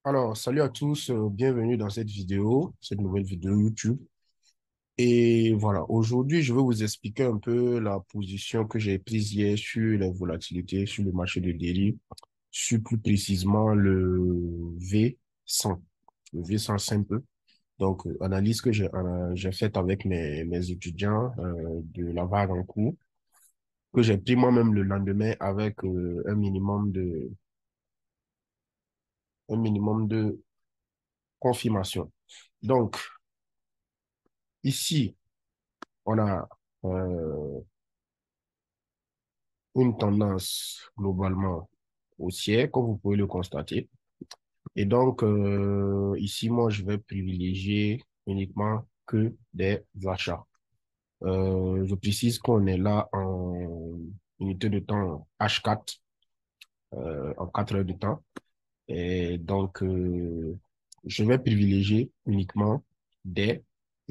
Alors, salut à tous, bienvenue dans cette nouvelle vidéo YouTube. Et voilà, aujourd'hui, je vais vous expliquer un peu la position que j'ai prise hier sur les volatilités sur le marché de Delhi, sur plus précisément le V100, le V100 simple. Donc, analyse que j'ai faite avec mes étudiants de la vague en cours, que j'ai pris moi-même le lendemain avec un minimum de confirmation. Donc, ici, on a une tendance globalement haussière, comme vous pouvez le constater. Et donc, ici, moi, je vais privilégier uniquement que des achats. Je précise qu'on est là en unité de temps H4, en 4 heures de temps. Et donc, je vais privilégier uniquement des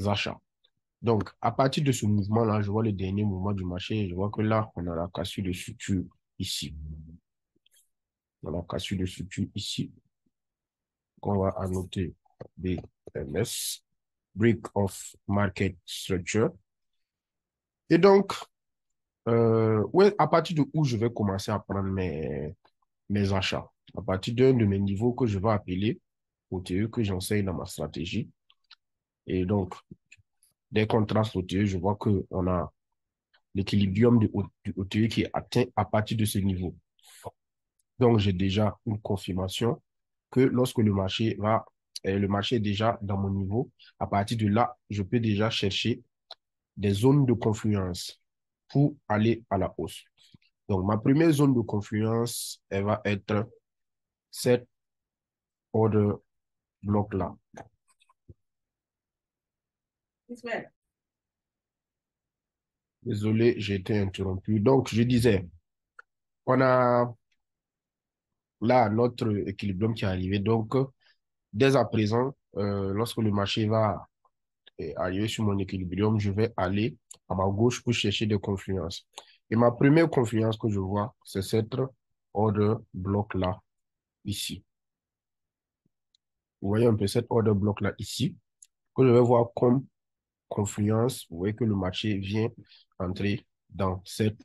achats. Donc, à partir de ce mouvement-là, je vois le dernier mouvement du marché, je vois que là, on a la cassure de structure ici. On a la cassure de structure ici, qu'on va annoter BMS, Break of Market Structure. Et donc, ouais, à partir de où je vais commencer à prendre mes achats? À partir d'un de mes niveaux que je vais appeler OTE, que j'enseigne dans ma stratégie. Et donc, dès qu'on trace l'OTE, je vois qu'on a l'équilibrium du OTE qui est atteint à partir de ce niveau. Donc, j'ai déjà une confirmation que lorsque le marché est déjà dans mon niveau, à partir de là, je peux déjà chercher des zones de confluence pour aller à la hausse. Donc, ma première zone de confluence, elle va être cette order bloc-là. Désolé, j'ai été interrompu. Donc, je disais, on a là notre équilibrium qui est arrivé. Donc, dès à présent, lorsque le marché va arriver sur mon équilibrium, je vais aller à ma gauche pour chercher des confluences. Et ma première confluence que je vois, c'est cette order bloc-là, ici. Vous voyez un peu cette order bloc-là, ici, que je vais voir comme confluence. Vous voyez que le marché vient entrer dans cette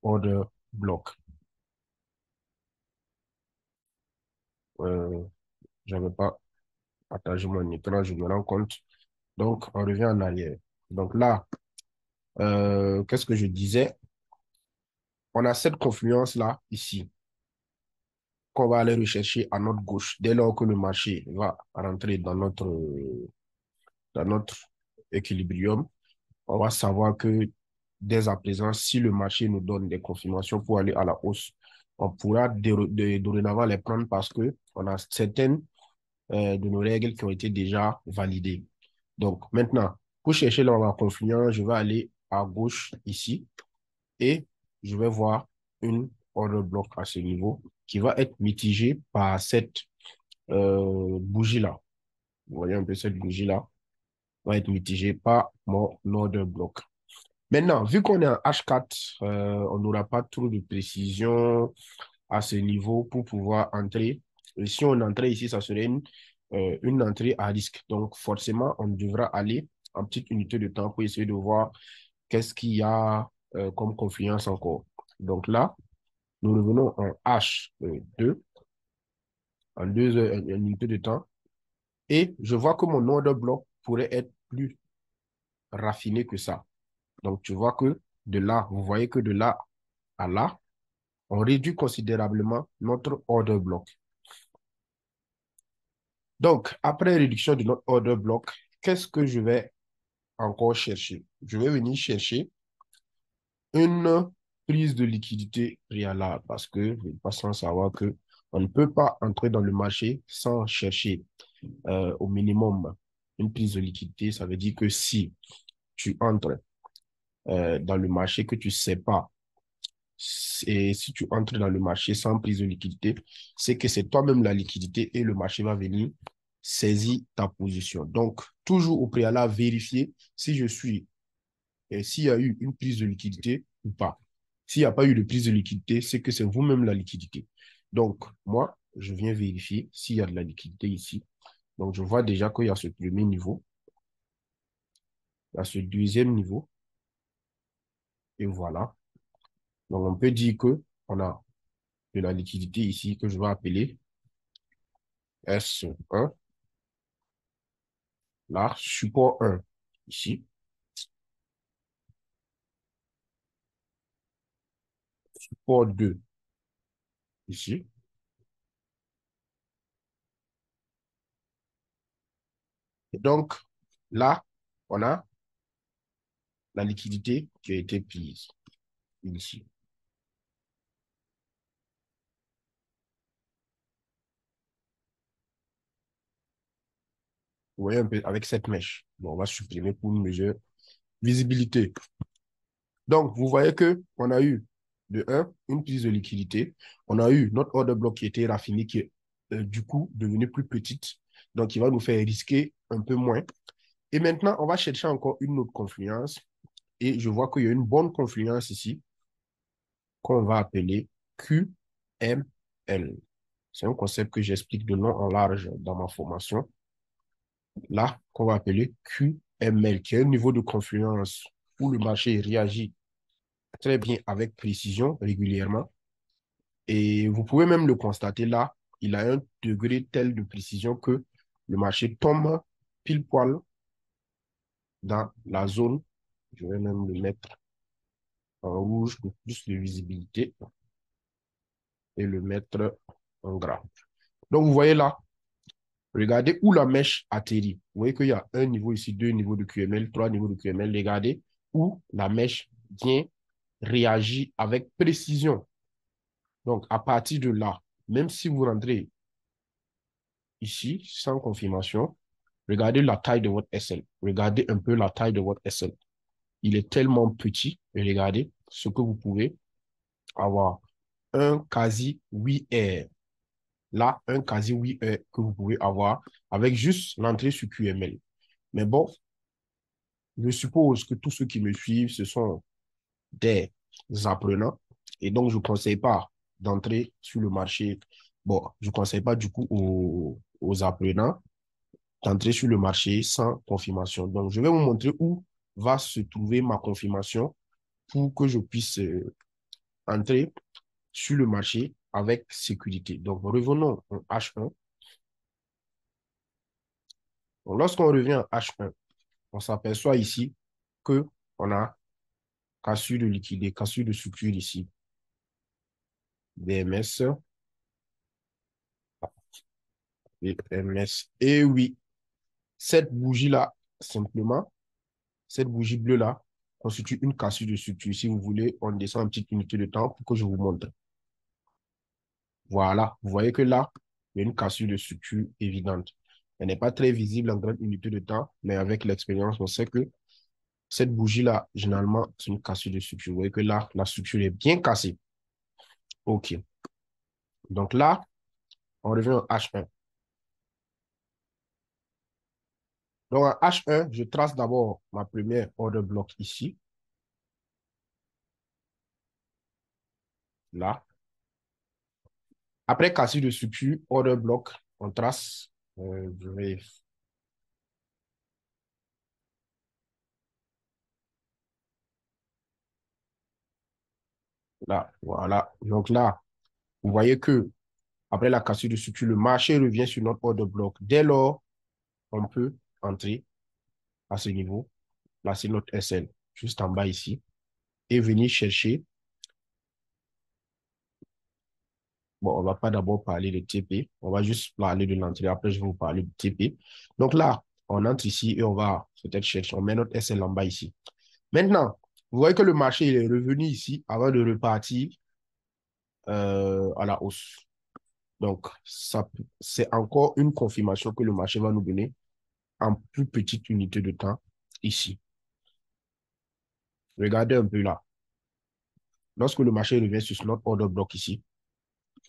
order bloc. Euh, je n'avais pas partagé mon écran, je me rends compte. Donc, on revient en arrière. Donc là, qu'est-ce que je disais? On a cette confluence-là, ici, qu'on va aller rechercher à notre gauche. Dès lors que le marché va rentrer dans notre équilibrium, on va savoir que dès à présent, si le marché nous donne des confirmations pour aller à la hausse, on pourra dorénavant les prendre parce que on a certaines de nos règles qui ont été déjà validées. Donc maintenant, pour chercher la confluence, je vais aller à gauche ici et je vais voir une order bloc à ce niveau qui va être mitigée par cette bougie-là. Vous voyez un peu cette bougie-là va être mitigée par mon order bloc. Maintenant, vu qu'on est en H4, on n'aura pas trop de précision à ce niveau pour pouvoir entrer. Et si on entrait ici, ça serait une entrée à risque. Donc, forcément, on devra aller en petite unité de temps pour essayer de voir qu'est-ce qu'il y a comme confluence encore. Donc là, nous revenons en H2, en deux heures, une unité de temps. Et je vois que mon order bloc pourrait être plus raffiné que ça. Donc, tu vois que de là, vous voyez que de là à là, on réduit considérablement notre order block. Donc, après réduction de notre order block, qu'est-ce que je vais encore chercher? Je vais venir chercher une prise de liquidité préalable parce que vous n'êtes pas sans savoir que on ne peut pas entrer dans le marché sans chercher au minimum une prise de liquidité. Ça veut dire que si tu entres dans le marché que tu ne sais pas, et si tu entres dans le marché sans prise de liquidité, c'est que c'est toi-même la liquidité et le marché va venir saisir ta position. Donc, toujours au préalable, vérifier si je suis, et s'il y a eu une prise de liquidité ou pas. S'il n'y a pas eu de prise de liquidité, c'est que c'est vous-même la liquidité. Donc, moi, je viens vérifier s'il y a de la liquidité ici. Donc, je vois déjà qu'il y a ce premier niveau, il y a ce deuxième niveau, et voilà. Donc, on peut dire que on a de la liquidité ici que je vais appeler S1, là, support 1, ici, support 2, ici. Et donc, là, on a la liquidité qui a été prise ici. Vous voyez un peu avec cette mèche. Bon, on va supprimer pour une meilleure visibilité. Donc, vous voyez que on a eu de 1, une prise de liquidité. On a eu notre order block qui était raffiné, qui est du coup devenue plus petite. Donc, il va nous faire risquer un peu moins. Et maintenant, on va chercher encore une autre confluence. Et je vois qu'il y a une bonne confluence ici qu'on va appeler QML. C'est un concept que j'explique de long en large dans ma formation. Là, qu'on va appeler QML, qui est un niveau de confluence où le marché réagit très bien avec précision régulièrement. Et vous pouvez même le constater là, il a un degré tel de précision que le marché tombe pile poil dans la zone. Je vais même le mettre en rouge pour plus de visibilité et le mettre en gras. Donc, vous voyez là, regardez où la mèche atterrit. Vous voyez qu'il y a un niveau ici, deux niveaux de QML, trois niveaux de QML. Regardez où la mèche vient réagir avec précision. Donc, à partir de là, même si vous rentrez ici, sans confirmation, regardez la taille de votre SL. Regardez un peu la taille de votre SL. Il est tellement petit. Et regardez ce que vous pouvez avoir. Un quasi 8R. Là, un quasi 8R que vous pouvez avoir avec juste l'entrée sur QML. Mais bon, je suppose que tous ceux qui me suivent, ce sont des apprenants. Et donc, je ne conseille pas d'entrer sur le marché. Bon, je ne conseille pas du coup aux apprenants d'entrer sur le marché sans confirmation. Donc, je vais vous montrer où va se trouver ma confirmation pour que je puisse entrer sur le marché avec sécurité. Donc, revenons en H1. Donc, lorsqu'on revient en H1, on s'aperçoit ici qu'on a cassure de liquidité, cassure de structure ici, BMS, BMS. Et oui, cette bougie-là, simplement, cette bougie bleue-là, constitue une cassure de structure. Si vous voulez, on descend une petite unité de temps pour que je vous montre. Voilà, vous voyez que là, il y a une cassure de structure évidente. Elle n'est pas très visible en grande unité de temps, mais avec l'expérience, on sait que cette bougie-là, généralement, c'est une cassure de structure. Vous voyez que là, la structure est bien cassée. OK. Donc là, on revient au H1. Donc en H1, je trace d'abord ma première order block ici. Là. Après cassure de structure, order block, on trace. Je vais là, voilà. Donc là, vous voyez que après la cassure de structure, le marché revient sur notre order block. Dès lors, on peut entrer à ce niveau, placer notre SL juste en bas ici et venir chercher. Bon, on ne va pas d'abord parler de TP, on va juste parler de l'entrée. Après, je vais vous parler de TP. Donc là, on entre ici et on va peut-être chercher, on met notre SL en bas ici. Maintenant, vous voyez que le marché il est revenu ici avant de repartir à la hausse. Donc, ça, c'est encore une confirmation que le marché va nous donner en plus petite unité de temps ici. Regardez un peu là. Lorsque le marché revient sur notre order block ici,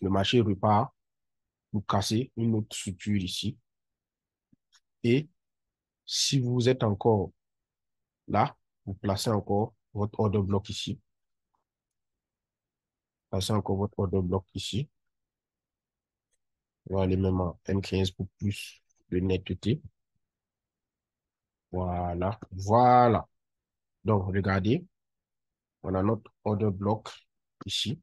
le marché repart pour casser une autre structure ici. Et si vous êtes encore là, vous placez encore votre order block ici. Placez encore votre order block ici. On va aller même en M15 pour plus de netteté. Voilà, voilà. Donc, regardez, on a notre order block ici.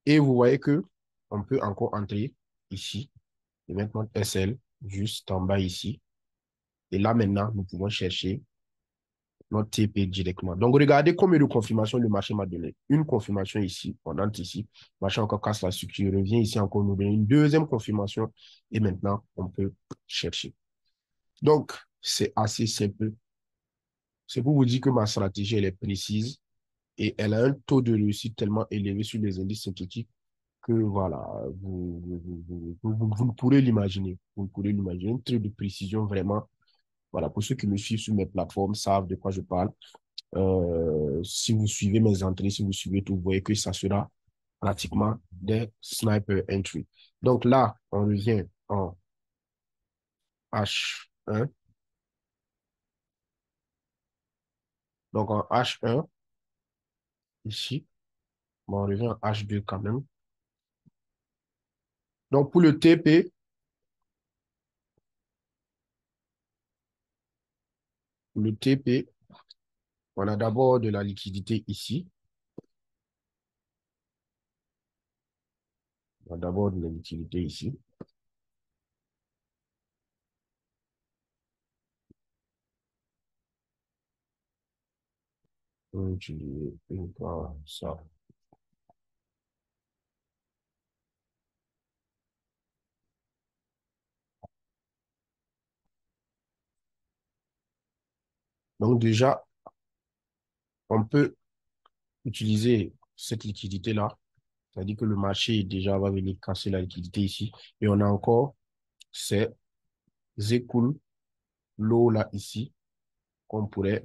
Et vous voyez que on peut encore entrer ici et mettre notre SL juste en bas ici. Et là, maintenant, nous pouvons chercher notre TP directement. Donc, regardez combien de confirmations le marché m'a donné. Une confirmation ici, on entre ici. Le marché encore casse la structure, revient ici encore nous donner une deuxième confirmation. Et maintenant, on peut chercher. Donc, c'est assez simple. C'est pour vous dire que ma stratégie, elle est précise et elle a un taux de réussite tellement élevé sur les indices synthétiques que voilà, vous ne pourrez l'imaginer. Vous ne pourrez l'imaginer. Un truc de précision vraiment. Voilà, pour ceux qui me suivent sur mes plateformes savent de quoi je parle. Si vous suivez mes entrées, si vous suivez tout, vous voyez que ça sera pratiquement des sniper entry. Donc là, on revient en H1. Donc en H1, ici, bon, on revient en H2 quand même. Donc pour le TP, on a d'abord de la liquidité ici. On a d'abord de la liquidité ici. Ça. Donc déjà, on peut utiliser cette liquidité-là. C'est-à-dire que le marché déjà va venir casser la liquidité ici. Et on a encore ces écoules l'eau là ici qu'on pourrait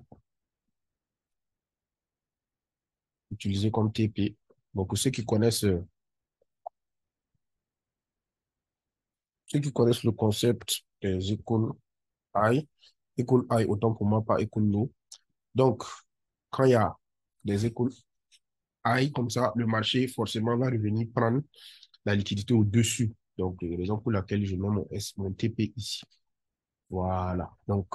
utiliser comme TP. Donc, ceux qui connaissent le concept des écoules high, autant pour moi, pas écoules low. Donc, quand il y a des écoules high comme ça, le marché forcément va revenir prendre la liquidité au-dessus. Donc, raison pour laquelle je mets mon TP ici. Voilà. Donc,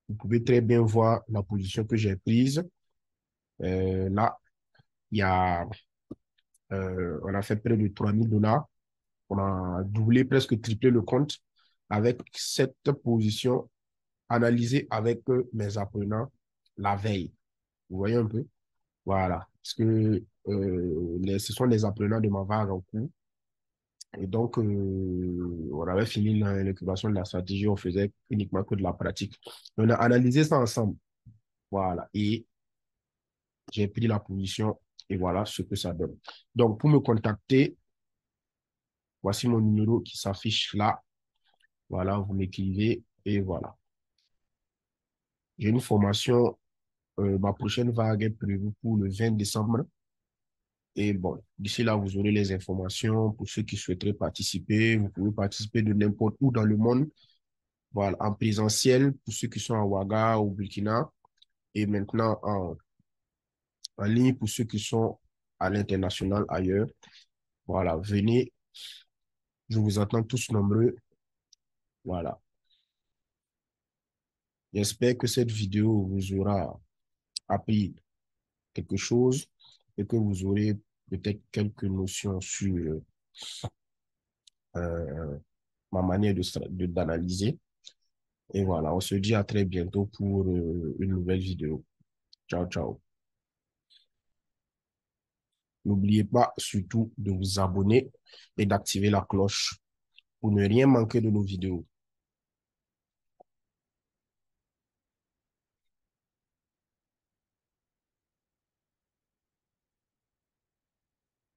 vous pouvez très bien voir la position que j'ai prise. Là, il y a, on a fait près de 3 000 $. On a doublé, presque triplé le compte avec cette position analysée avec mes apprenants la veille. Vous voyez un peu? Voilà. Parce que ce sont les apprenants de ma vague en cours. Et donc, on avait fini l'incubation de la stratégie, on faisait uniquement que de la pratique. On a analysé ça ensemble. Voilà. Et j'ai pris la position et voilà ce que ça donne. Donc, pour me contacter, voici mon numéro qui s'affiche là. Voilà, vous m'écrivez et voilà. J'ai une formation, ma prochaine vague est prévue pour le 20 décembre. Et bon, d'ici là, vous aurez les informations pour ceux qui souhaiteraient participer. Vous pouvez participer de n'importe où dans le monde. Voilà, en présentiel pour ceux qui sont à Ouaga, au Burkina. Et maintenant en ligne pour ceux qui sont à l'international ailleurs. Voilà, venez. Je vous attends tous nombreux. Voilà. J'espère que cette vidéo vous aura appris quelque chose et que vous aurez peut-être quelques notions sur euh, ma manière d'analyser. Et voilà, on se dit à très bientôt pour une nouvelle vidéo. Ciao, ciao. N'oubliez pas surtout de vous abonner et d'activer la cloche pour ne rien manquer de nos vidéos.